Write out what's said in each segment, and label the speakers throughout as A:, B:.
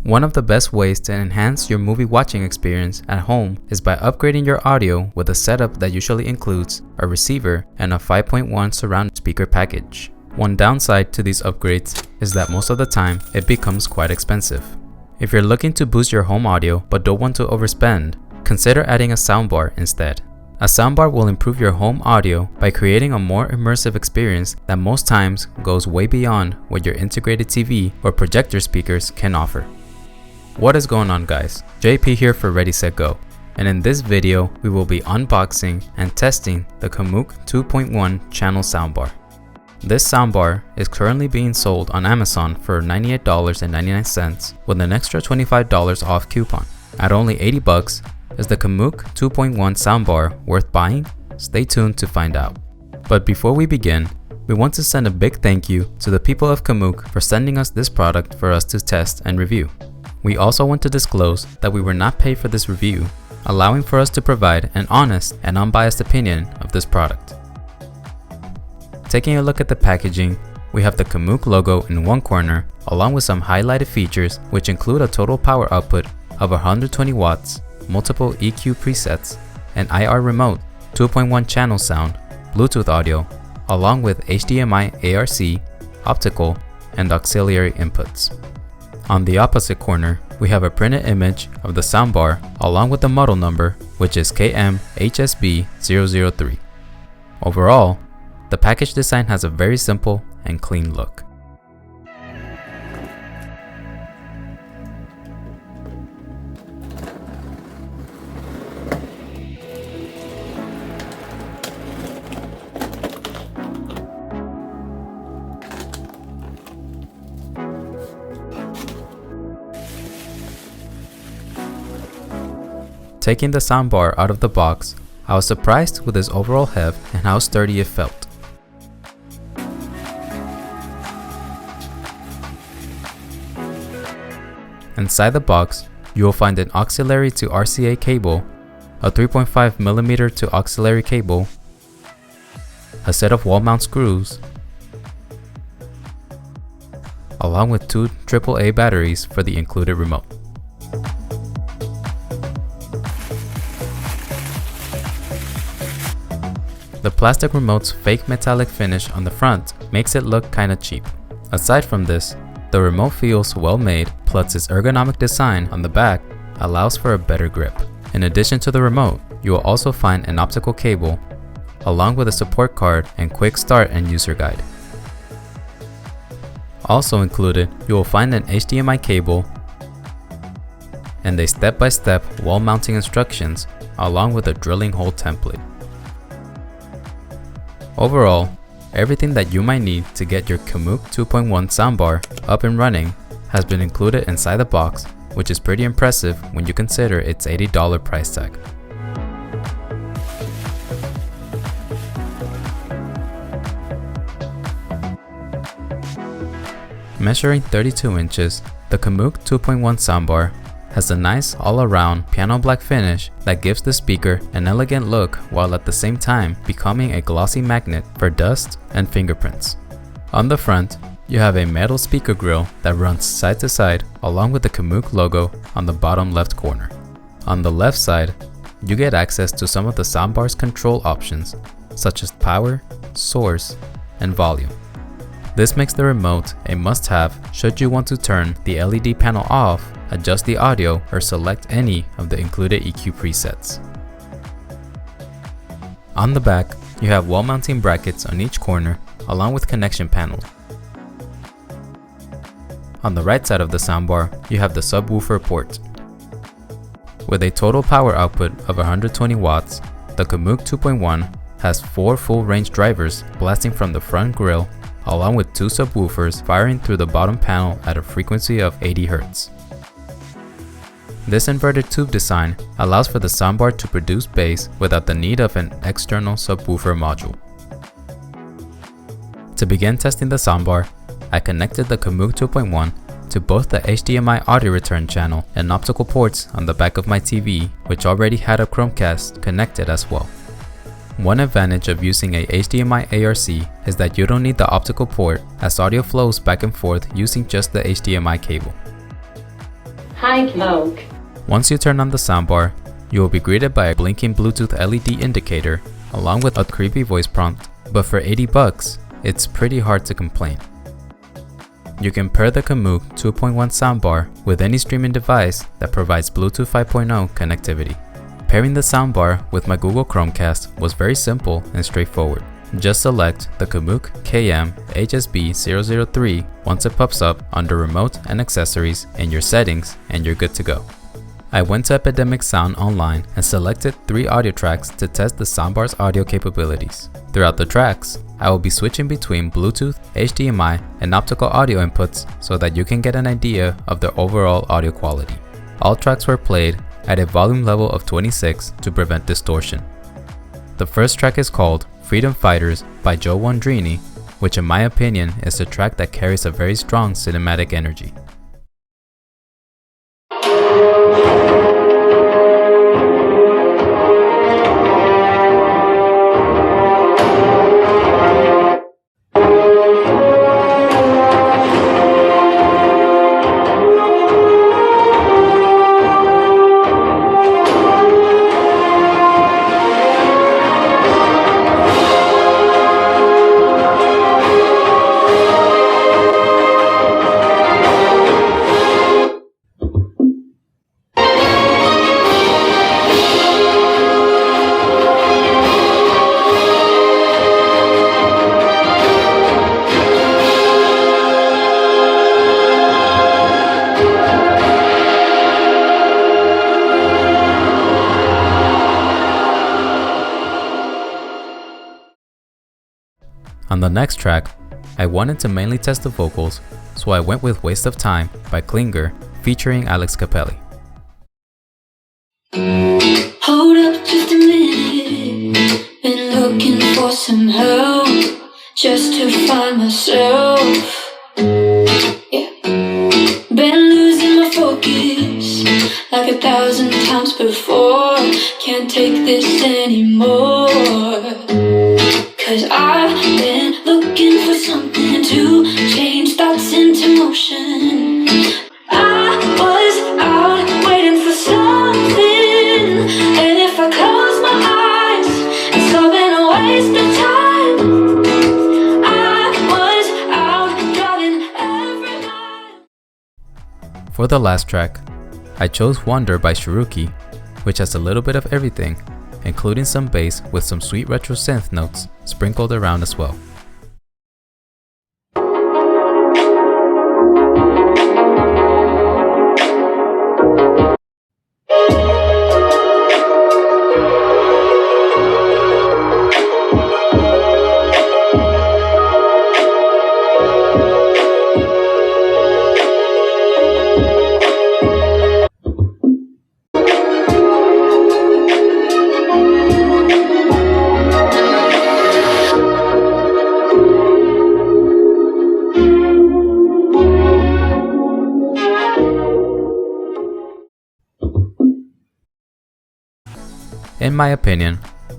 A: One of the best ways to enhance your movie watching experience at home is by upgrading your audio with a setup that usually includes a receiver and a 5.1 surround speaker package. One downside to these upgrades is that most of the time it becomes quite expensive. If you're looking to boost your home audio but don't want to overspend, consider adding a soundbar instead. A soundbar will improve your home audio by creating a more immersive experience that most times goes way beyond what your integrated TV or projector speakers can offer. What is going on, guys? JP here for Ready.Set.GO, and in this video we will be unboxing and testing the KMOUK 2.1 channel soundbar. This soundbar is currently being sold on Amazon for $98.99 with an extra $25 off coupon. At only 80 bucks, is the KMOUK 2.1 soundbar worth buying? Stay tuned to find out. But before we begin, we want to send a big thank you to the people of KMOUK for sending us this product for us to test and review. We also want to disclose that we were not paid for this review, allowing for us to provide an honest and unbiased opinion of this product. Taking a look at the packaging, we have the KMOUK logo in one corner, along with some highlighted features which include a total power output of 120 watts, multiple EQ presets, an IR remote, 2.1 channel sound, Bluetooth audio, along with HDMI ARC, optical, and auxiliary inputs. On the opposite corner, we have a printed image of the soundbar along with the model number, which is KM-HSB003. Overall, the package design has a very simple and clean look. Taking the soundbar out of the box, I was surprised with its overall heft and how sturdy it felt. Inside the box, you will find an auxiliary to RCA cable, a 3.5mm to auxiliary cable, a set of wall mount screws, along with two AAA batteries for the included remote. The plastic remote's fake metallic finish on the front makes it look kinda cheap. Aside from this, the remote feels well made, plus its ergonomic design on the back allows for a better grip. In addition to the remote, you will also find an optical cable, along with a support card and quick start and user guide. Also included, you will find an HDMI cable and a step-by-step wall mounting instructions, along with a drilling hole template. Overall, everything that you might need to get your KMOUK 2.1 soundbar up and running has been included inside the box, which is pretty impressive when you consider its $80 price tag. Measuring 32 inches, the KMOUK 2.1 soundbar has a nice all-around piano black finish that gives the speaker an elegant look while at the same time becoming a glossy magnet for dust and fingerprints. On the front, you have a metal speaker grill that runs side to side along with the KMOUK logo on the bottom left corner. On the left side, you get access to some of the soundbar's control options such as power, source, and volume. This makes the remote a must-have should you want to turn the LED panel off, adjust the audio, or select any of the included EQ presets. On the back, you have wall mounting brackets on each corner along with connection panels. On the right side of the soundbar, you have the subwoofer port. With a total power output of 120 watts, the KMOUK 2.1 has 4 full range drivers blasting from the front grille, along with 2 subwoofers firing through the bottom panel at a frequency of 80 Hz. This inverted tube design allows for the soundbar to produce bass without the need of an external subwoofer module. To begin testing the soundbar, I connected the KMOUK 2.1 to both the HDMI audio return channel and optical ports on the back of my TV, which already had a Chromecast connected as well. One advantage of using a HDMI ARC is that you don't need the optical port, as audio flows back and forth using just the HDMI cable.
B: Hi KMOUK.
A: Once you turn on the soundbar, you will be greeted by a blinking Bluetooth LED indicator along with a creepy voice prompt, but for $80, it's pretty hard to complain. You can pair the KMOUK 2.1 soundbar with any streaming device that provides Bluetooth 5.0 connectivity. Pairing the soundbar with my Google Chromecast was very simple and straightforward. Just select the KMOUK KM-HSB003 once it pops up under Remote and Accessories in your settings, and you're good to go. I went to Epidemic Sound online and selected 3 audio tracks to test the soundbar's audio capabilities. Throughout the tracks, I will be switching between Bluetooth, HDMI, and optical audio inputs so that you can get an idea of the overall audio quality. All tracks were played at a volume level of 26 to prevent distortion. The first track is called Freedom Fighters by Joe Wondrini, which in my opinion is the track that carries a very strong cinematic energy. On the next track, I wanted to mainly test the vocals, so I went with Waste of Time by Klinger featuring Alex Capelli.
C: Hold up just a minute, been looking for some help just to find myself. Yeah, been losing my focus like 1,000 times before. Can't take this anymore, 'cause I've been looking for something to change thoughts into motion. I was out waiting for something, and if I close my eyes, it's all been a waste of time. I was out driving every mile.
A: For the last track, I chose Wonder by Shiruki, which has a little bit of everything, including some bass with some sweet retro synth notes sprinkled around as well. In my opinion,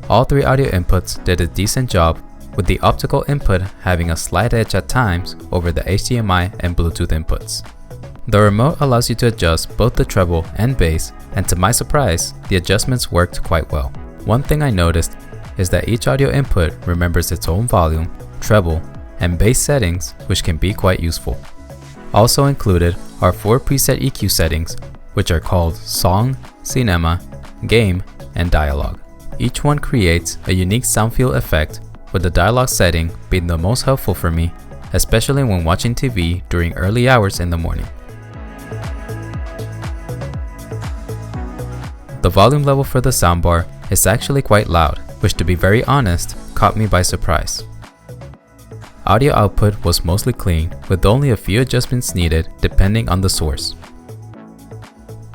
A: all 3 audio inputs did a decent job, with the optical input having a slight edge at times over the HDMI and Bluetooth inputs. The remote allows you to adjust both the treble and bass, and to my surprise, the adjustments worked quite well. One thing I noticed is that each audio input remembers its own volume, treble, and bass settings, which can be quite useful. Also included are 4 preset EQ settings, which are called Song, Cinema, Game, and Dialogue. Each one creates a unique sound field effect, with the dialogue setting being the most helpful for me, especially when watching TV during early hours in the morning. The volume level for the soundbar is actually quite loud, which to be very honest, caught me by surprise. Audio output was mostly clean, with only a few adjustments needed depending on the source.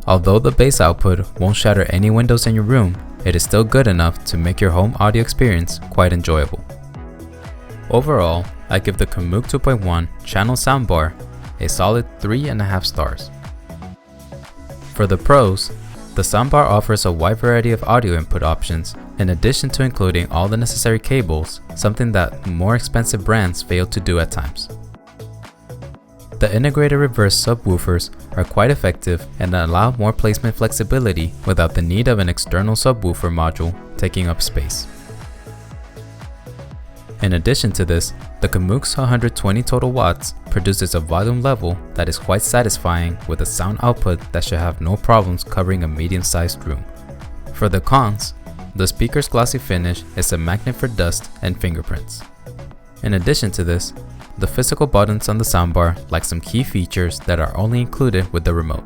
A: Although the bass output won't shatter any windows in your room, it is still good enough to make your home audio experience quite enjoyable. Overall, I give the KMOUK 2.1 channel soundbar a solid 3.5 stars. For the pros, the soundbar offers a wide variety of audio input options, in addition to including all the necessary cables, something that more expensive brands fail to do at times. The integrated reverse subwoofers are quite effective and allow more placement flexibility without the need of an external subwoofer module taking up space. In addition to this, the KMOUK's 120 total watts produces a volume level that is quite satisfying with a sound output that should have no problems covering a medium-sized room. For the cons, the speaker's glossy finish is a magnet for dust and fingerprints. In addition to this, the physical buttons on the soundbar lack some key features that are only included with the remote.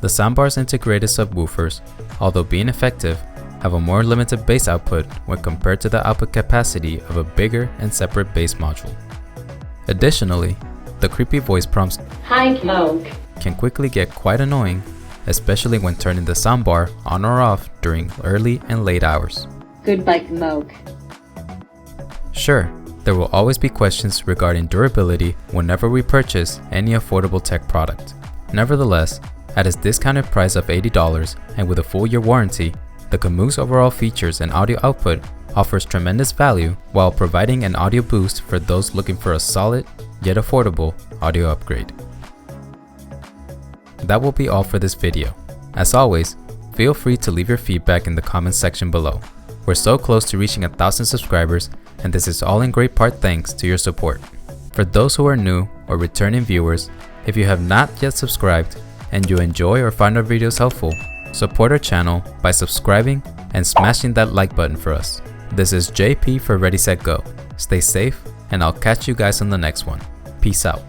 A: The soundbar's integrated subwoofers, although being effective, have a more limited bass output when compared to the output capacity of a bigger and separate bass module. Additionally, the creepy voice prompts
B: "Hi KMOUK"
A: can quickly get quite annoying, especially when turning the soundbar on or off during early and late hours.
B: "Goodbye KMOUK."
A: Sure, there will always be questions regarding durability whenever we purchase any affordable tech product. Nevertheless, at its discounted price of $80 and with a full year warranty, the KMOUK's overall features and audio output offers tremendous value while providing an audio boost for those looking for a solid, yet affordable audio upgrade. That will be all for this video. As always, feel free to leave your feedback in the comments section below. We're so close to reaching 1,000 subscribers, and this is all in great part thanks to your support. For those who are new or returning viewers, if you have not yet subscribed and you enjoy or find our videos helpful, support our channel by subscribing and smashing that like button for us. This is JP for Ready.Set.GO. Stay safe, and I'll catch you guys on the next one. Peace out.